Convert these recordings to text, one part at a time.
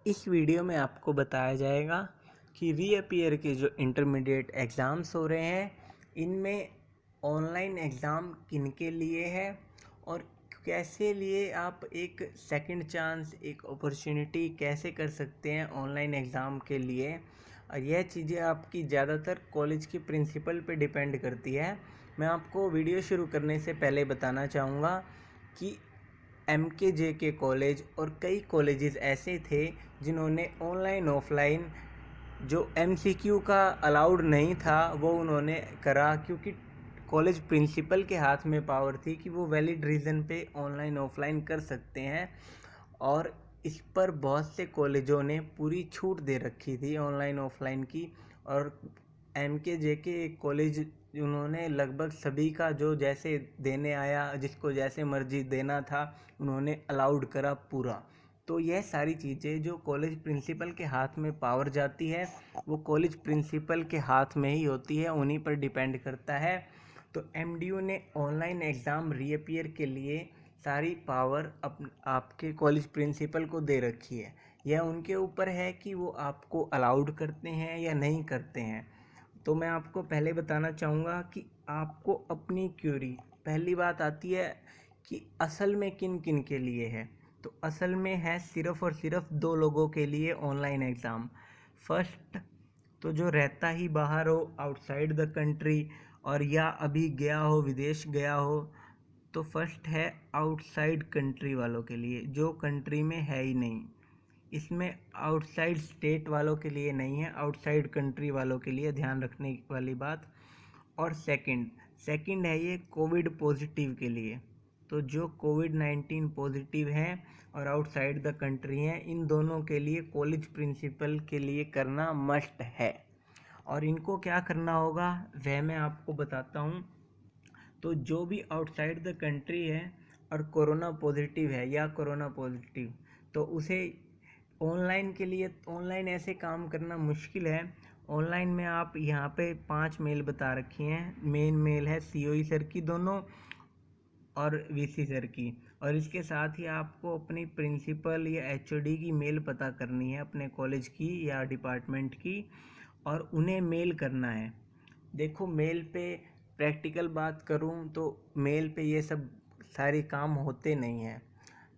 इस वीडियो में आपको बताया जाएगा कि रीअपीयर के जो इंटरमीडिएट एग्ज़ाम्स हो रहे हैं इनमें ऑनलाइन एग्ज़ाम किन के लिए है और कैसे लिए आप एक सेकंड चांस, एक अपॉर्चुनिटी कैसे कर सकते हैं ऑनलाइन एग्ज़ाम के लिए। और यह चीज़ें आपकी ज़्यादातर कॉलेज के प्रिंसिपल पे डिपेंड करती है। मैं आपको वीडियो शुरू करने से पहले बताना चाहूँगा कि MKJK कॉलेज और कई कॉलेजेस ऐसे थे जिन्होंने ऑनलाइन ऑफलाइन जो MCQ का अलाउड नहीं था वो उन्होंने करा, क्योंकि कॉलेज प्रिंसिपल के हाथ में पावर थी कि वो वैलिड रीज़न पे ऑनलाइन ऑफलाइन कर सकते हैं। और इस पर बहुत से कॉलेजों ने पूरी छूट दे रखी थी ऑनलाइन ऑफलाइन की। और MKJK कॉलेज उन्होंने लगभग सभी का जो जैसे देने आया, जिसको जैसे मर्जी देना था उन्होंने अलाउड करा पूरा। तो यह सारी चीज़ें जो कॉलेज प्रिंसिपल के हाथ में पावर जाती है वो कॉलेज प्रिंसिपल के हाथ में ही होती है, उन्हीं पर डिपेंड करता है। तो MDU ने ऑनलाइन एग्ज़ाम रीअपीयर के लिए सारी पावर आपके कॉलेज प्रिंसिपल को दे रखी है। यह उनके ऊपर है कि वो आपको अलाउड करते हैं या नहीं करते हैं। तो मैं आपको पहले बताना चाहूँगा कि आपको अपनी क्यूरी, पहली बात आती है कि असल में किन किन के लिए है। तो असल में है सिर्फ़ और सिर्फ दो लोगों के लिए ऑनलाइन एग्ज़ाम। फर्स्ट तो जो रहता ही बाहर हो, आउटसाइड द कंट्री, और या अभी गया हो, विदेश गया हो। तो फर्स्ट है आउटसाइड कंट्री वालों के लिए, जो कंट्री में है ही नहीं। इसमें आउटसाइड स्टेट वालों के लिए नहीं है, आउटसाइड कंट्री वालों के लिए, ध्यान रखने वाली बात। और सेकंड है ये कोविड पॉजिटिव के लिए। तो जो कोविड-19 पॉजिटिव हैं और आउटसाइड द कंट्री हैं, इन दोनों के लिए कॉलेज प्रिंसिपल के लिए करना मस्ट है। और इनको क्या करना होगा वह मैं आपको बताता हूँ। तो जो भी आउटसाइड द कंट्री है और कोरोना पॉजिटिव है या कोरोना पॉजिटिव, तो उसे ऑनलाइन के लिए, ऑनलाइन ऐसे काम करना मुश्किल है। ऑनलाइन में आप यहाँ पे 5 मेल बता रखी हैं। मेन मेल है COE सर की दोनों और VC सर की, और इसके साथ ही आपको अपनी प्रिंसिपल या HOD की मेल पता करनी है, अपने कॉलेज की या डिपार्टमेंट की, और उन्हें मेल करना है। देखो, मेल पे प्रैक्टिकल बात करूँ तो मेल पे ये सब सारे काम होते नहीं हैं।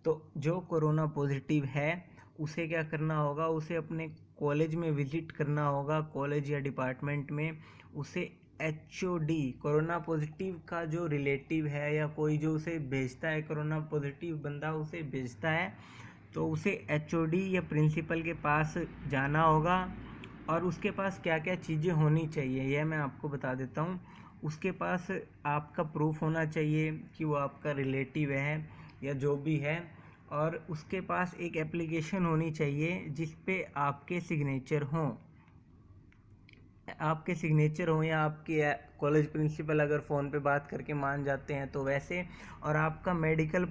तो जो कोरोना पॉजिटिव है उसे क्या करना होगा, उसे अपने कॉलेज में विज़िट करना होगा, कॉलेज या डिपार्टमेंट में। उसे HOD, कोरोना पॉजिटिव का जो रिलेटिव है या कोई जो उसे भेजता है, कोरोना पॉजिटिव बंदा उसे भेजता है, तो उसे HOD या प्रिंसिपल के पास जाना होगा। और उसके पास क्या क्या चीज़ें होनी चाहिए यह मैं आपको बता देता हूँ। उसके पास आपका प्रूफ होना चाहिए कि वो आपका रिलेटिव है या जो भी है। और उसके पास एक एप्लीकेशन होनी चाहिए जिस पे आपके सिग्नेचर हों, या आपके कॉलेज प्रिंसिपल अगर फ़ोन पे बात करके मान जाते हैं तो वैसे। और आपका मेडिकल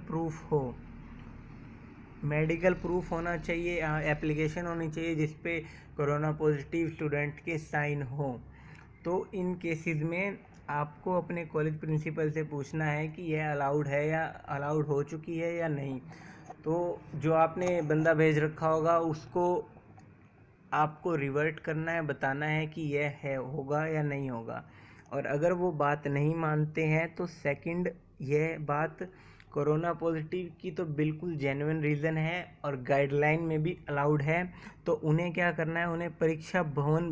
प्रूफ होना चाहिए, एप्लीकेशन होनी चाहिए जिस पे कोरोना पॉजिटिव स्टूडेंट के साइन हो। तो इन केसेस में आपको अपने कॉलेज प्रिंसिपल से पूछना है कि यह अलाउड है या अलाउड हो चुकी है या नहीं। तो जो आपने बंदा भेज रखा होगा उसको आपको रिवर्ट करना है, बताना है कि यह है, होगा या नहीं होगा। और अगर वो बात नहीं मानते हैं तो सेकंड, यह बात कोरोना पॉजिटिव की तो बिल्कुल जेन्युइन रीज़न है और गाइडलाइन में भी अलाउड है। तो उन्हें क्या करना है, उन्हें परीक्षा भवन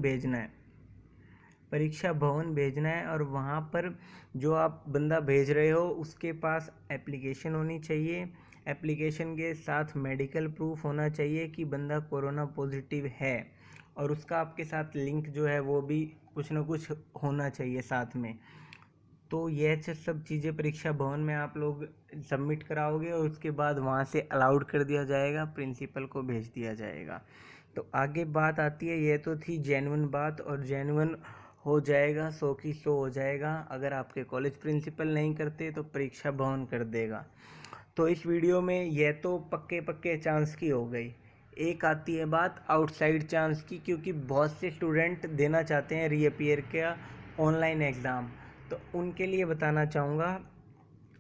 भेजना है। और वहाँ पर जो आप बंदा भेज रहे हो उसके पास एप्लीकेशन होनी चाहिए। एप्लीकेशन के साथ मेडिकल प्रूफ होना चाहिए कि बंदा कोरोना पॉजिटिव है, और उसका आपके साथ लिंक जो है वो भी कुछ ना कुछ होना चाहिए साथ में। तो यह सब चीज़ें परीक्षा भवन में आप लोग सबमिट कराओगे और उसके बाद वहाँ से अलाउड कर दिया जाएगा, प्रिंसिपल को भेज दिया जाएगा। तो आगे बात आती है, यह तो थी जेन्युइन बात, और जेन्युइन हो जाएगा, 100 की 100 हो जाएगा। अगर आपके कॉलेज प्रिंसिपल नहीं करते तो परीक्षा भवन कर देगा। तो इस वीडियो में यह तो पक्के चांस की हो गई। एक आती है बात आउटसाइड चांस की, क्योंकि बहुत से स्टूडेंट देना चाहते हैं रीअपीयर का ऑनलाइन एग्ज़ाम। तो उनके लिए बताना चाहूँगा,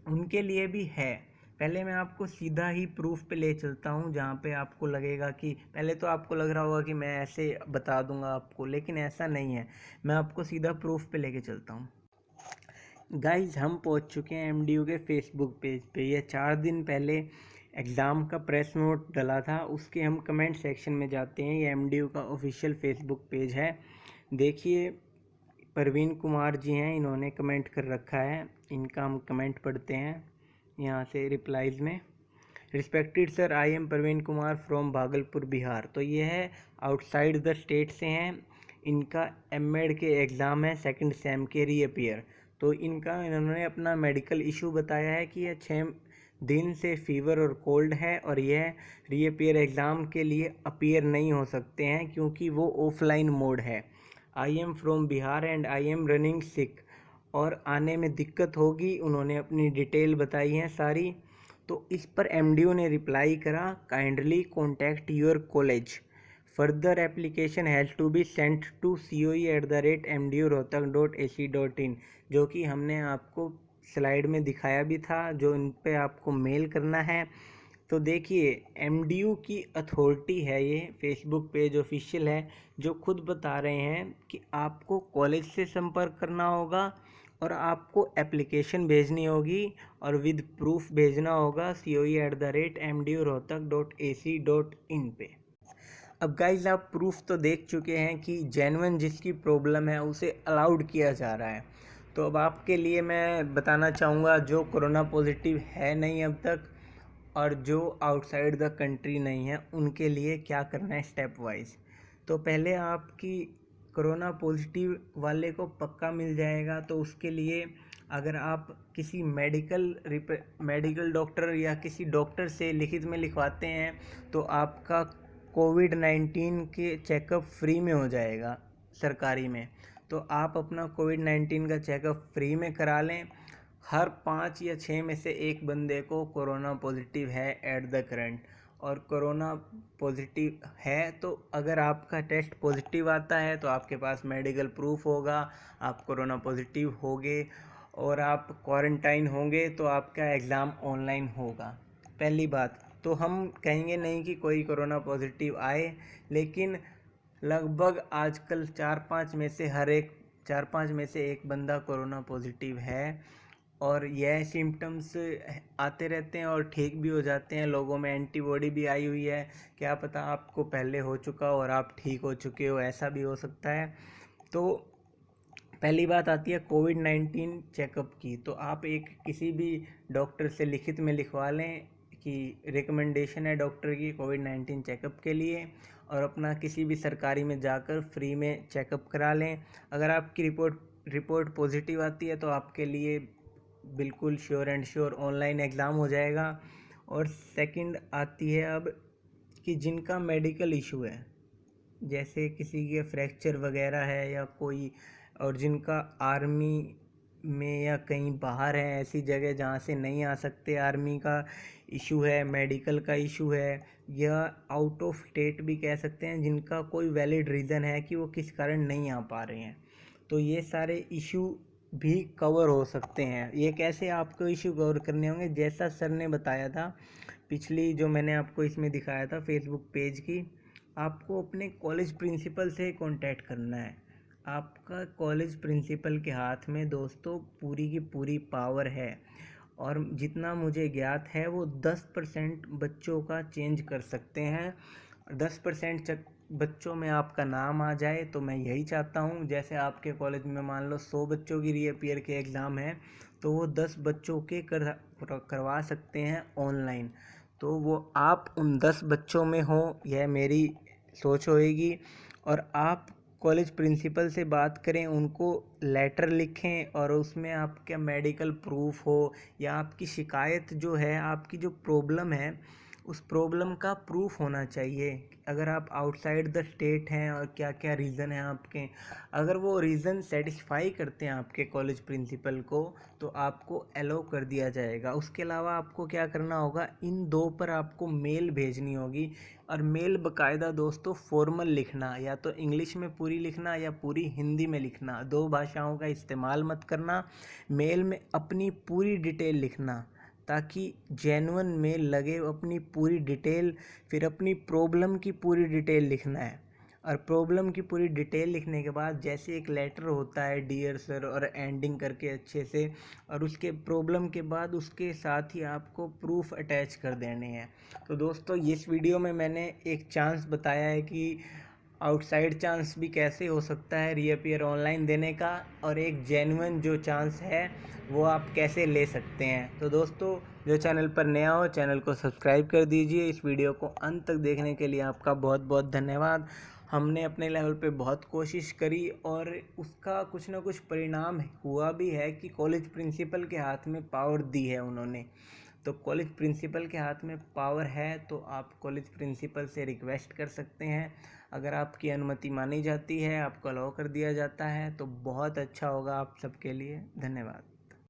उनके लिए भी है। पहले मैं आपको सीधा ही प्रूफ पे ले चलता हूँ, जहाँ पे आपको लगेगा कि पहले तो आपको लग रहा होगा कि मैं ऐसे बता दूंगा आपको, लेकिन ऐसा नहीं है। मैं आपको सीधा प्रूफ पे लेके चलता हूँ। गाइज, हम पहुँच चुके हैं एमडीयू के फेसबुक पेज पे। ये 4 दिन पहले एग्ज़ाम का प्रेस नोट डला था, उसके हम कमेंट सेक्शन में जाते हैं। ये एमडीयू का ऑफिशियल फेसबुक पेज है। देखिए, परवीन कुमार जी हैं, इन्होंने कमेंट कर रखा है। इनका हम कमेंट पढ़ते हैं यहाँ से रिप्लाइज़ में। Respected sir, I am Parveen Kumar from Bhagalpur Bihar. तो ये है आउटसाइड द स्टेट से हैं। इनका एमएड के एग्ज़ाम है, सेकंड सेम के रीअपियर। तो इन्होंने अपना मेडिकल इशू बताया है कि यह 6 दिन से फीवर और कोल्ड है, और यह रीअपियर एग्ज़ाम के लिए अपीयर नहीं हो सकते हैं क्योंकि वो ऑफलाइन मोड है। I am from Bihar and I am running sick, और आने में दिक्कत होगी। उन्होंने अपनी डिटेल बताई है सारी। तो इस पर एमडीयू ने रिप्लाई करा, kindly contact your college, further application has to be sent to coe@mdu.rohtak.ac.in, जो कि हमने आपको स्लाइड में दिखाया भी था, जो इन पे आपको मेल करना है। तो देखिए, एमडीयू की अथॉरिटी है, ये फेसबुक पेज ऑफिशियल है, जो खुद बता रहे हैं कि आपको कॉलेज से संपर्क करना होगा और आपको एप्लीकेशन भेजनी होगी और विद प्रूफ भेजना होगा coe@mdu.rohtak.ac.in पे। अब गाइज, आप प्रूफ तो देख चुके हैं कि जेन्युइन जिसकी प्रॉब्लम है उसे अलाउड किया जा रहा है। तो अब आपके लिए मैं बताना चाहूँगा, जो कोरोना पॉजिटिव है नहीं अब तक और जो आउटसाइड द कंट्री नहीं है, उनके लिए क्या करना है स्टेप वाइज। तो पहले आपकी कोरोना पॉजिटिव वाले को पक्का मिल जाएगा, तो उसके लिए अगर आप किसी मेडिकल डॉक्टर या किसी डॉक्टर से लिखित में लिखवाते हैं, तो आपका कोविड-19 के चेकअप फ्री में हो जाएगा सरकारी में। तो आप अपना कोविड-19 का चेकअप फ्री में करा लें। हर 5 या 6 में से एक बंदे को कोरोना पॉजिटिव है एट द करंट। और कोरोना पॉजिटिव है तो अगर आपका टेस्ट पॉजिटिव आता है तो आपके पास मेडिकल प्रूफ होगा, आप कोरोना पॉजिटिव होंगे और आप क्वारंटाइन होंगे, तो आपका एग्ज़ाम ऑनलाइन होगा। पहली बात तो हम कहेंगे नहीं कि कोई कोरोना पॉजिटिव आए, लेकिन लगभग आजकल 4-5 में से एक बंदा कोरोना पॉजिटिव है, और यह सिम्टम्स आते रहते हैं और ठीक भी हो जाते हैं। लोगों में एंटीबॉडी भी आई हुई है, क्या पता आपको पहले हो चुका हो और आप ठीक हो चुके हो, ऐसा भी हो सकता है। तो पहली बात आती है कोविड-19 चेकअप की। तो आप किसी भी डॉक्टर से लिखित में लिखवा लें कि रिकमेंडेशन है डॉक्टर की कोविड-19 चेकअप के लिए, और अपना किसी भी सरकारी में जाकर फ्री में चेकअप करा लें। अगर आपकी रिपोर्ट पॉजिटिव आती है तो आपके लिए बिल्कुल sure and sure online exam हो जाएगा। और सेकंड आती है अब कि जिनका मेडिकल इशू है, जैसे किसी के फ्रैक्चर वगैरह है या कोई, और जिनका आर्मी में या कहीं बाहर है, ऐसी जगह जहाँ से नहीं आ सकते, आर्मी का इशू है, मेडिकल का इशू है, या आउट ऑफ स्टेट भी कह सकते हैं, जिनका कोई वैलिड रीज़न है कि वो किस कारण नहीं आ पा रहे हैं, तो ये सारे इशू भी कवर हो सकते हैं। ये कैसे आपको इशू कवर करने होंगे, जैसा सर ने बताया था पिछली जो मैंने आपको इसमें दिखाया था फेसबुक पेज की, आपको अपने कॉलेज प्रिंसिपल से कांटेक्ट करना है। आपका कॉलेज प्रिंसिपल के हाथ में दोस्तों पूरी की पूरी पावर है, और जितना मुझे ज्ञात है वो 10% बच्चों का चेंज कर सकते हैं। 10% बच्चों में आपका नाम आ जाए तो मैं यही चाहता हूँ। जैसे आपके कॉलेज में मान लो 100 बच्चों की रीअपियर के एग्ज़ाम है, तो वो 10 बच्चों के करवा सकते हैं ऑनलाइन। तो वो आप उन 10 बच्चों में हो, यह मेरी सोच होएगी। और आप कॉलेज प्रिंसिपल से बात करें, उनको लेटर लिखें और उसमें आपका मेडिकल प्रूफ हो, या आपकी शिकायत जो है, आपकी जो प्रॉब्लम है, उस प्रॉब्लम का प्रूफ होना चाहिए। अगर आप आउटसाइड द स्टेट हैं और क्या क्या रीज़न है आपके, अगर वो रीज़न सेटिस्फाई करते हैं आपके कॉलेज प्रिंसिपल को, तो आपको अलो कर दिया जाएगा। उसके अलावा आपको क्या करना होगा, इन 2 पर आपको मेल भेजनी होगी, और मेल बाकायदा दोस्तों फॉर्मल लिखना, या तो इंग्लिश में पूरी लिखना या पूरी हिंदी में लिखना, 2 भाषाओं का इस्तेमाल मत करना। मेल में अपनी पूरी डिटेल लिखना, ताकि जेन्युइन में लगे अपनी पूरी डिटेल, फिर अपनी प्रॉब्लम की पूरी डिटेल लिखना है। और प्रॉब्लम की पूरी डिटेल लिखने के बाद जैसे एक लेटर होता है डियर सर और एंडिंग करके अच्छे से, और उसके प्रॉब्लम के बाद उसके साथ ही आपको प्रूफ अटैच कर देने हैं। तो दोस्तों इस वीडियो में मैंने एक चांस बताया है कि आउटसाइड चांस भी कैसे हो सकता है रीअपीयर ऑनलाइन देने का, और एक जेन्युइन जो चांस है वो आप कैसे ले सकते हैं। तो दोस्तों जो चैनल पर नया हो चैनल को सब्सक्राइब कर दीजिए। इस वीडियो को अंत तक देखने के लिए आपका बहुत बहुत धन्यवाद। हमने अपने लेवल पे बहुत कोशिश करी और उसका कुछ ना कुछ परिणाम हुआ भी है कि कॉलेज प्रिंसिपल के हाथ में पावर दी है उन्होंने। तो कॉलेज प्रिंसिपल के हाथ में पावर है तो आप कॉलेज प्रिंसिपल से रिक्वेस्ट कर सकते हैं। अगर आपकी अनुमति मानी जाती है, आपको अलाउ कर दिया जाता है, तो बहुत अच्छा होगा आप सबके लिए। धन्यवाद।